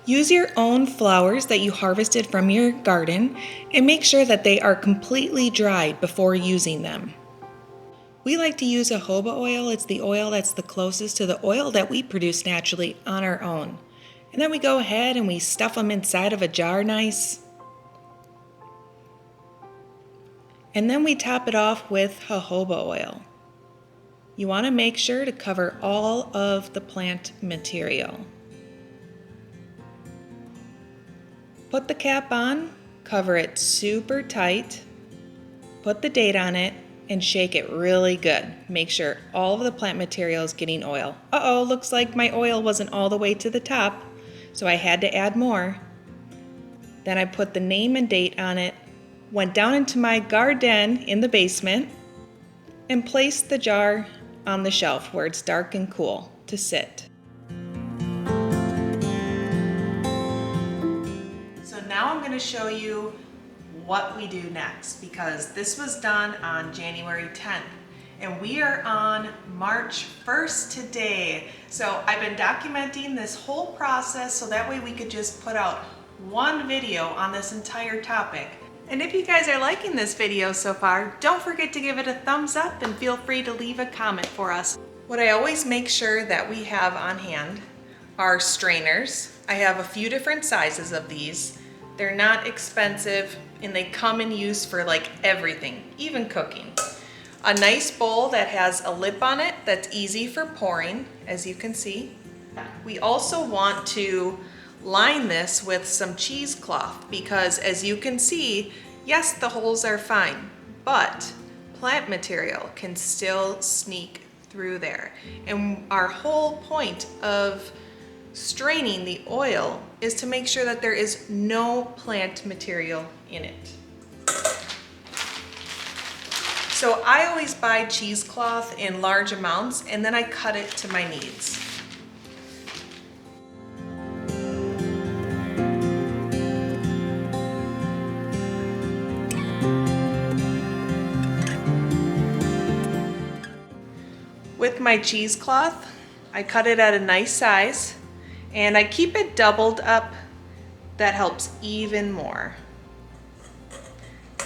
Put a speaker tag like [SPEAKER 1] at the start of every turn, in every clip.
[SPEAKER 1] Use your own flowers that you harvested from your garden and make sure that they are completely dried before using them. We like to use a jojoba oil. It's the oil that's the closest to the oil that we produce naturally on our own. And then we go ahead and we stuff them inside of a jar nice. And then we top it off with jojoba oil. You want to make sure to cover all of the plant material. Put the cap on, cover it super tight, put the date on it, and shake it really good. Make sure all of the plant material is getting oil. Uh-oh, looks like my oil wasn't all the way to the top, so I had to add more. Then I put the name and date on it, went down into my garden in the basement, and placed the jar on the shelf where it's dark and cool to sit. Now I'm going to show you what we do next, because this was done on January 10th and we are on March 1st today. So I've been documenting this whole process so that way we could just put out one video on this entire topic. And if you guys are liking this video so far, don't forget to give it a thumbs up and feel free to leave a comment for us. What I always make sure that we have on hand are strainers. I have a few different sizes of these. They're not expensive and they come in use for like everything, even cooking. A nice bowl that has a lip on it that's easy for pouring, as you can see. We also want to line this with some cheesecloth because, as you can see, yes, the holes are fine, but plant material can still sneak through there. And our whole point of straining the oil is to make sure that there is no plant material in it. So I always buy cheesecloth in large amounts and then I cut it to my needs. With my cheesecloth, I cut it at a nice size. And I keep it doubled up. That helps even more.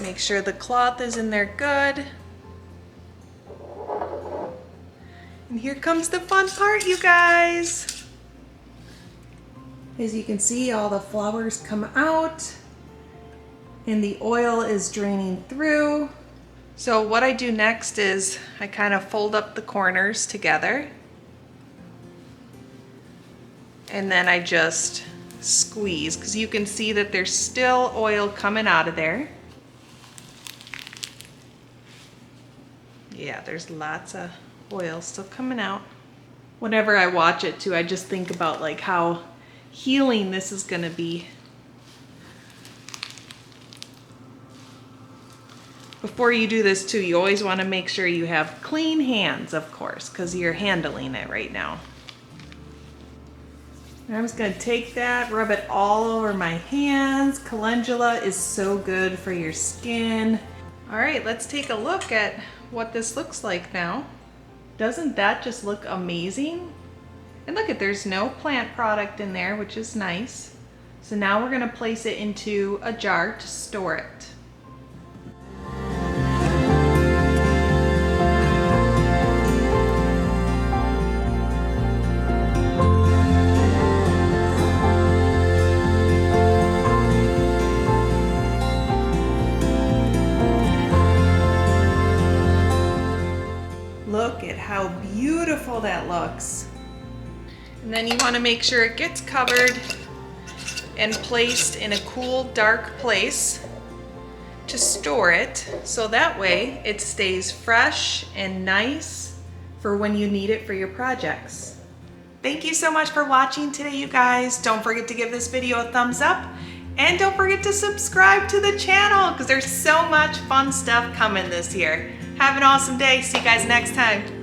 [SPEAKER 1] Make sure the cloth is in there good. And here comes the fun part, you guys. As you can see, all the flowers come out and the oil is draining through. So what I do next is I kind of fold up the corners together. And then I just squeeze, because you can see that there's still oil coming out of there. Yeah, there's lots of oil still coming out. Whenever I watch it too, I just think about like how healing this is gonna be. Before you do this too, you always want to make sure you have clean hands, of course, because you're handling it right now. I'm just going to take that, rub it all over my hands. Calendula is so good for your skin. All right, let's take a look at what this looks like now. Doesn't that just look amazing? And look, there's no plant product in there, which is nice. So now we're going to place it into a jar to store it. Look at how beautiful that looks. And then you want to make sure it gets covered and placed in a cool, dark place to store it, so that way it stays fresh and nice for when you need it for your projects. Thank you so much for watching today, you guys. Don't forget to give this video a thumbs up and don't forget to subscribe to the channel because there's so much fun stuff coming this year. Have an awesome day. See you guys next time.